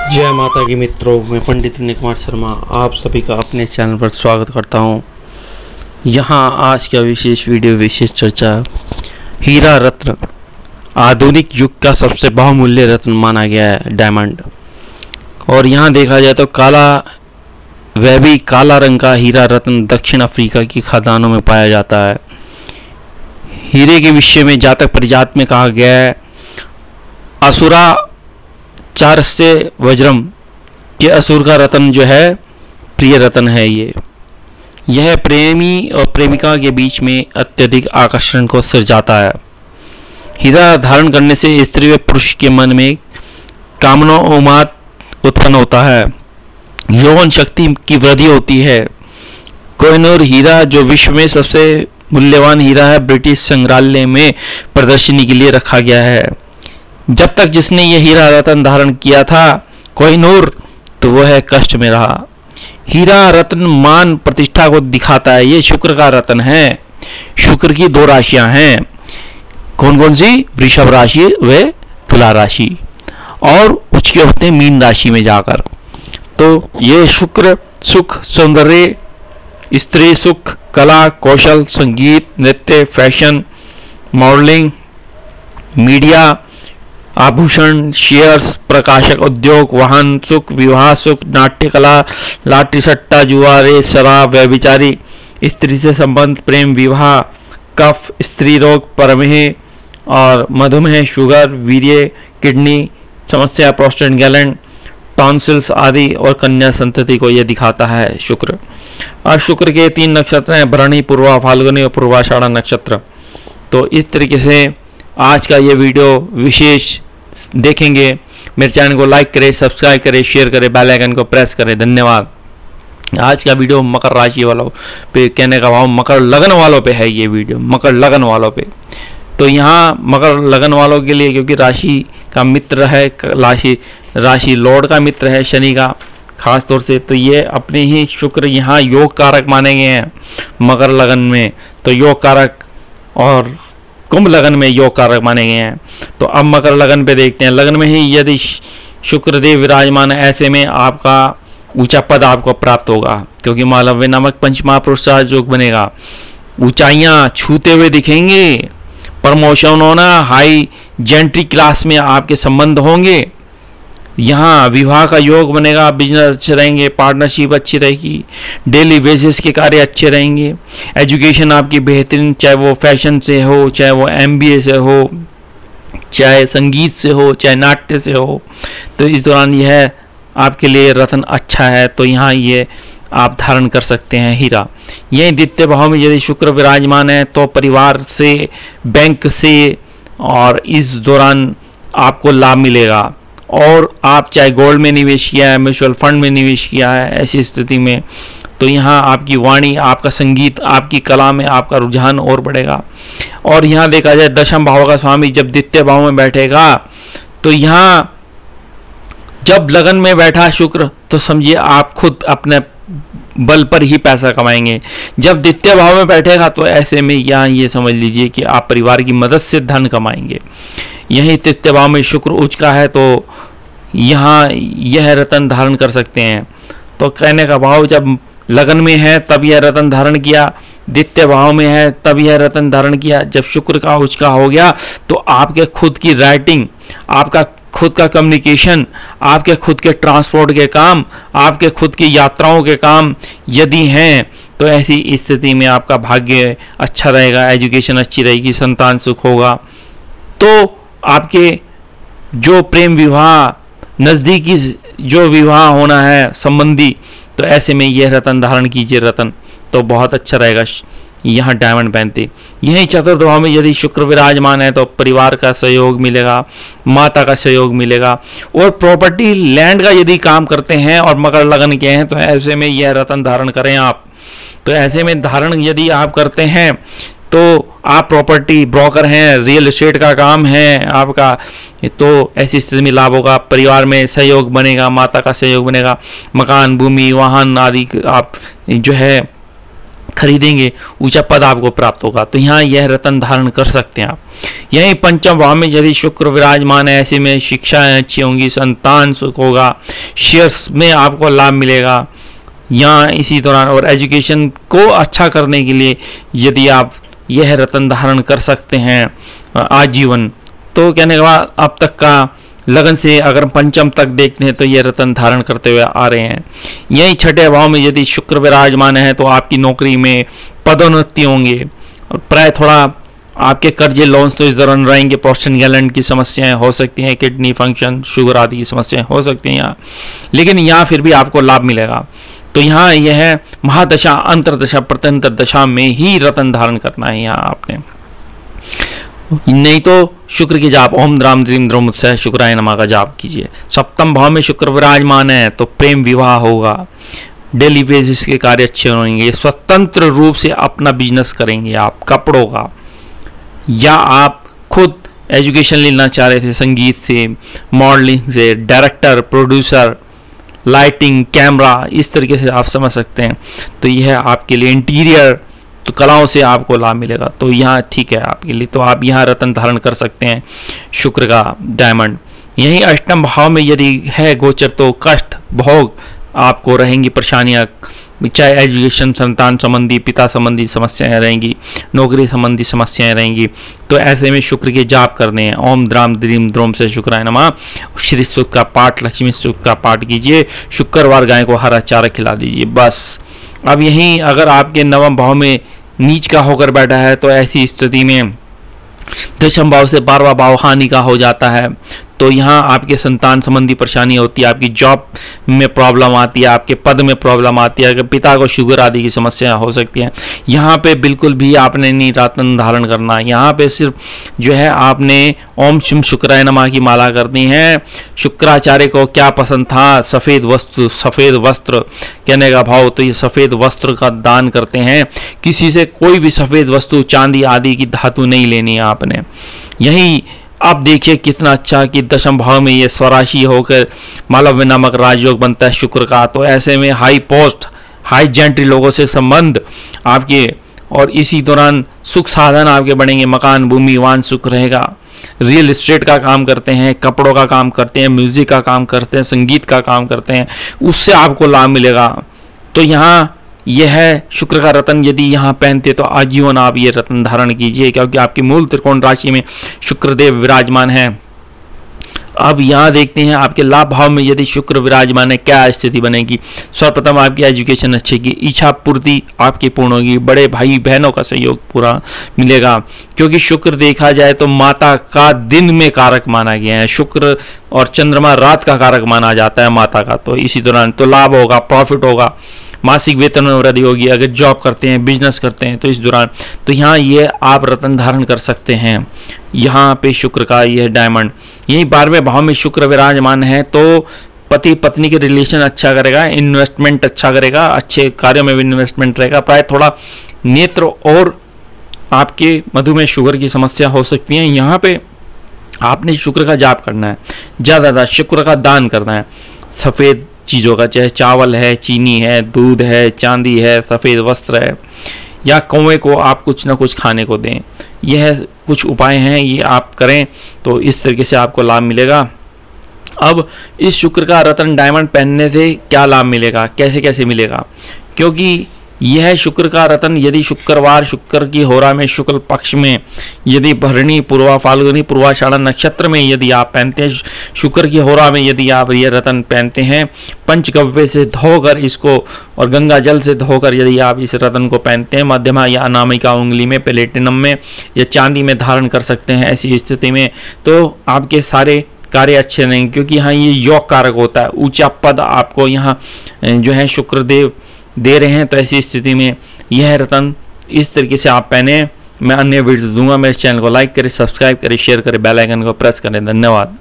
जय माता की मित्रों, मैं पंडित विनय कुमार शर्मा आप सभी का अपने चैनल पर स्वागत करता हूं। यहां आज का विशेष वीडियो, विशेष चर्चा, हीरा रत्न आधुनिक युग का सबसे बहुमूल्य रत्न माना गया है, डायमंड। और यहां देखा जाए तो वह भी काला रंग का हीरा रत्न दक्षिण अफ्रीका की खदानों में पाया जाता है। हीरे के विषय में जातक परिजात में कहा गया है, असुरा चारस्य वज्रम, ये असुर का रत्न जो है प्रिय रत्न है। यह प्रेमी और प्रेमिका के बीच में अत्यधिक आकर्षण को सिरजाता है। हीरा धारण करने से स्त्री व पुरुष के मन में कामना उन्माद उत्पन्न होता है, यौवन शक्ति की वृद्धि होती है। कोहिनूर हीरा जो विश्व में सबसे मूल्यवान हीरा है, ब्रिटिश संग्रहालय में प्रदर्शनी के लिए रखा गया है। जब तक जिसने यह हीरा रत्न धारण किया था कोहिनूर, तो वह है कष्ट में रहा। हीरा रत्न मान प्रतिष्ठा को दिखाता है। ये शुक्र का रत्न है। शुक्र की दो राशियां हैं, कौन कौन सी? वृषभ राशि व तुला राशि, और उचके होते हैं मीन राशि में जाकर। तो ये शुक्र सुख, सौंदर्य, स्त्री सुख, कला कौशल, संगीत, नृत्य, फैशन, मॉडलिंग, मीडिया, आभूषण, शेयर्स, प्रकाशक उद्योग, वाहन सुख, विवाह सुख, नाट्य कला, लाटरी सट्टा, जुआ, रेस, शराब, व्यभिचारी, स्त्री से संबंध, प्रेम, विवाह, कफ, स्त्री रोग, प्रमेह और मधुमेह, शुगर, वीर्य, किडनी समस्या, प्रोस्टेट ग्लैंड, टॉन्सिल्स आदि, और कन्या संतति को यह दिखाता है शुक्र। और शुक्र के 3 नक्षत्र हैं, भरणी, पूर्वा, फाल्गुनी और पूर्वाषाढ़ा नक्षत्र। तो इस तरीके से आज का ये वीडियो विशेष देखेंगे। मेरे चैनल को लाइक करें, सब्सक्राइब करें, शेयर करें, बेल आइकन को प्रेस करें। धन्यवाद। आज का वीडियो मकर राशि वालों पे, कहने का भाव मकर लगन वालों पे है। ये वीडियो मकर लगन वालों पे। तो यहाँ मकर लगन वालों के लिए, क्योंकि राशि का मित्र है, राशि लॉर्ड का मित्र है शनि का खास तौर से, तो ये अपने ही शुक्र यहाँ योग कारक माने गए हैं मकर लगन में। तो योग कारक और कुंभ लगन में योग कारक माने गए हैं। तो अब मकर लगन पे देखते हैं। लगन में ही यदि शुक्रदेव विराजमान है, ऐसे में आपका ऊंचा पद आपको प्राप्त होगा, क्योंकि मालव्य नामक पंच महापुरुष योग बनेगा। ऊंचाइयां छूते हुए दिखेंगे, प्रमोशन होना, हाई जेंट्री क्लास में आपके संबंध होंगे। यहाँ विवाह का योग बनेगा, बिजनेस अच्छे रहेंगे, पार्टनरशिप अच्छी रहेगी, डेली बेसिस के कार्य अच्छे रहेंगे, एजुकेशन आपकी बेहतरीन, चाहे वो फैशन से हो, चाहे वो MBA से हो, चाहे संगीत से हो, चाहे नाट्य से हो। तो इस दौरान यह आपके लिए रत्न अच्छा है। तो यहाँ ये आप धारण कर सकते हैं हीरा। यही द्वितीय भाव में यदि शुक्र विराजमान है, तो परिवार से, बैंक से, और इस दौरान आपको लाभ मिलेगा। और आप चाहे गोल्ड में निवेश किया है, म्यूचुअल फंड में निवेश किया है, ऐसी स्थिति में तो यहाँ आपकी वाणी, आपका संगीत, आपकी कला में आपका रुझान और बढ़ेगा। और यहाँ देखा जाए दशम भाव का स्वामी जब द्वितीय भाव में बैठेगा, तो यहाँ जब लगन में बैठा शुक्र, तो समझिए आप खुद अपने बल पर ही पैसा कमाएंगे। जब द्वितीय भाव में बैठेगा, तो ऐसे में यहाँ ये समझ लीजिए कि आप परिवार की मदद से धन कमाएंगे। यही तृतीय भाव में शुक्र उच्च का है, तो यहाँ यह रत्न धारण कर सकते हैं। तो कहने का भाव, जब लगन में है तब यह रत्न धारण किया, द्वितीय भाव में है तब यह रत्न धारण किया। जब शुक्र का उच्च का हो गया, तो आपके खुद की राइटिंग, आपका खुद का कम्युनिकेशन, आपके खुद के ट्रांसपोर्ट के काम, आपके खुद की यात्राओं के काम यदि हैं, तो ऐसी स्थिति में आपका भाग्य अच्छा रहेगा, एजुकेशन अच्छी रहेगी, संतान सुख होगा। तो आपके जो प्रेम विवाह, नज़दीकी जो विवाह होना है संबंधी, तो ऐसे में यह रत्न धारण कीजिए। रत्न तो बहुत अच्छा रहेगा। यहाँ डायमंड पहनते। यही चतुर्थ भाव में यदि शुक्र विराजमान है, तो परिवार का सहयोग मिलेगा, माता का सहयोग मिलेगा। और प्रॉपर्टी लैंड का यदि काम करते हैं और मकर लगन के हैं, तो ऐसे में यह रत्न धारण करें आप। तो ऐसे में धारण यदि आप करते हैं, तो आप प्रॉपर्टी ब्रोकर हैं, रियल एस्टेट का काम है आपका, तो ऐसी स्थिति में लाभ होगा। परिवार में सहयोग बनेगा, माता का सहयोग बनेगा, मकान, भूमि, वाहन आदि आप जो है खरीदेंगे ऊंचा पद आपको प्राप्त होगा। तो यहाँ यह रत्न धारण कर सकते हैं आप। यही पंचम भाव में यदि शुक्र विराजमान है, ऐसे में शिक्षाएं अच्छी होंगी, संतान सुख होगा, शेयर्स में आपको लाभ मिलेगा यहाँ इसी दौरान। और एजुकेशन को अच्छा करने के लिए यदि आप यह रत्न धारण कर सकते हैं आजीवन, तो कहने के बाद अब तक का लगन से अगर पंचम तक देखते हैं तो ये रत्न धारण करते हुए आ रहे हैं। यही छठे भाव में यदि शुक्र विराजमान है तो आपकी नौकरी में पदोन्नति होंगे, और प्राय थोड़ा आपके कर्जे लोन्स तो इस दौरान रहेंगे। प्रोस्टेट ग्लैंड की समस्याएं हो सकती हैं, किडनी फंक्शन, शुगर आदि की समस्याएं हो सकती हैं यहाँ, लेकिन यहाँ फिर भी आपको लाभ मिलेगा। तो यहाँ यह महादशा, अंतरदशा, प्रत्यंतर दशा में ही रत्न धारण करना है यहाँ आपने, नहीं तो शुक्र की जाप ओम द्राम द्रीम द्रोम उत्सह शुक्राय नमः का जाप कीजिए। सप्तम भाव में शुक्र विराजमान है तो प्रेम विवाह होगा, डेली बेसिस के कार्य अच्छे होंगे, स्वतंत्र रूप से अपना बिजनेस करेंगे आप कपड़ों का, या आप खुद एजुकेशन लेना चाह रहे थे संगीत से, मॉडलिंग से, डायरेक्टर, प्रोड्यूसर, लाइटिंग, कैमरा, इस तरीके से आप समझ सकते हैं। तो यह आपके लिए इंटीरियर तो कलाओं से आपको लाभ मिलेगा, तो यहाँ ठीक है आपके लिए। तो आप यहाँ रत्न धारण कर सकते हैं शुक्र का डायमंड। यही अष्टम भाव में यदि है गोचर तो कष्ट भोग आपको रहेंगी, परेशानियाँ, चाहे एजुकेशन, संतान संबंधी, पिता संबंधी समस्याएं रहेंगी, नौकरी संबंधी समस्याएं रहेंगी। तो ऐसे में शुक्र के जाप करने हैं, ओम द्राम द्रीम द्रोम से शुक्राय नमः। श्री सूक्त का पाठ, लक्ष्मी सूक्त का पाठ कीजिए, शुक्रवार गाय को हरा चारा खिला दीजिए, बस। अब यहीं अगर आपके नवम भाव में नीच का होकर बैठा है तो ऐसी स्थिति में दशम भाव से 12वां भाव हानि का हो जाता है। तो यहाँ आपके संतान संबंधी परेशानी होती है, आपकी जॉब में प्रॉब्लम आती है, आपके पद में प्रॉब्लम आती है, पिता को शुगर आदि की समस्या हो सकती है। यहाँ पे बिल्कुल भी आपने नहीं रत्न धारण करना, यहाँ पे सिर्फ जो है आपने ओम शिव शुक्राय नमः की माला करनी है। शुक्राचार्य को क्या पसंद था? सफ़ेद वस्तु, सफ़ेद वस्त्र कहने का भाव, तो ये सफ़ेद वस्त्र का दान करते हैं। किसी से कोई भी सफ़ेद वस्तु, चांदी आदि की धातु नहीं लेनी है आपने। यही आप देखिए कितना अच्छा कि दशम भाव में ये स्वराशि होकर मालव्य नामक राजयोग बनता है शुक्र का। तो ऐसे में हाई पोस्ट, हाई जेंट्री लोगों से संबंध आपके, और इसी दौरान सुख साधन आपके बढ़ेंगे, मकान, भूमि, वाहन सुख रहेगा। रियल एस्टेट का काम करते हैं, कपड़ों का काम करते हैं, म्यूजिक का काम करते हैं, संगीत का काम करते हैं, उससे आपको लाभ मिलेगा। तो यहाँ यह है शुक्र का रत्न, यदि यहाँ पहनते तो आजीवन आप ये रत्न धारण कीजिए, क्योंकि आपकी मूल त्रिकोण राशि में शुक्रदेव विराजमान है। अब यहाँ देखते हैं आपके लाभ भाव में यदि शुक्र विराजमान है क्या स्थिति बनेगी। सर्वप्रथम आपकी एजुकेशन अच्छी की, इच्छा पूर्ति आपकी पूर्ण होगी, बड़े भाई बहनों का सहयोग पूरा मिलेगा, क्योंकि शुक्र देखा जाए तो माता का दिन में कारक माना गया है। शुक्र और चंद्रमा रात का कारक माना जाता है माता का। तो इसी दौरान तो लाभ होगा, प्रॉफिट होगा, मासिक वेतन में वृद्धि होगी। अगर जॉब करते हैं, बिजनेस करते हैं तो इस दौरान तो यहाँ ये आप रत्न धारण कर सकते हैं। यहाँ पे शुक्र का यह डायमंड, यही 12वें भाव में शुक्र विराजमान है तो पति पत्नी के रिलेशन अच्छा करेगा, इन्वेस्टमेंट अच्छा करेगा, अच्छे कार्यों में भी इन्वेस्टमेंट रहेगा। प्राय थोड़ा नेत्र और आपके मधुमेह शुगर की समस्या हो सकती है। यहाँ पे आपने शुक्र का जाप करना है, ज़्यादा शुक्र का दान करना है। सफ़ेद चीज़ों का, चाहे चावल है, चीनी है, दूध है, चांदी है, सफ़ेद वस्त्र है, या कौवे को आप कुछ ना कुछ खाने को दें। यह कुछ उपाय हैं, ये आप करें तो इस तरीके से आपको लाभ मिलेगा। अब इस शुक्र का रत्न डायमंड पहनने से क्या लाभ मिलेगा, कैसे कैसे मिलेगा, क्योंकि यह शुक्र का रत्न यदि शुक्रवार, शुक्र की होरा में शुक्ल पक्ष में यदि भरणी, पूर्वा, फाल्गुनी, पूर्वाषाढ़ा नक्षत्र में यदि आप पहनते हैं, शुक्र की होरा में यदि आप ये रत्न पहनते हैं, पंचगव्य से धोकर इसको और गंगा जल से धोकर यदि आप इस रत्न को पहनते हैं, मध्यमा या अनामिका उंगली में, प्लेटिनम में या चांदी में धारण कर सकते हैं। ऐसी स्थिति में तो आपके सारे कार्य अच्छे रहेंगे, क्योंकि यहाँ ये योग कारक होता है, ऊंचा पद आपको यहाँ जो है शुक्रदेव दे रहे हैं। तो ऐसी स्थिति में यह रत्न इस तरीके से आप पहने। मैं अन्य वीडियोस दूंगा। मेरे चैनल को लाइक करें, सब्सक्राइब करें, शेयर करें, बेल आइकन को प्रेस करें। धन्यवाद।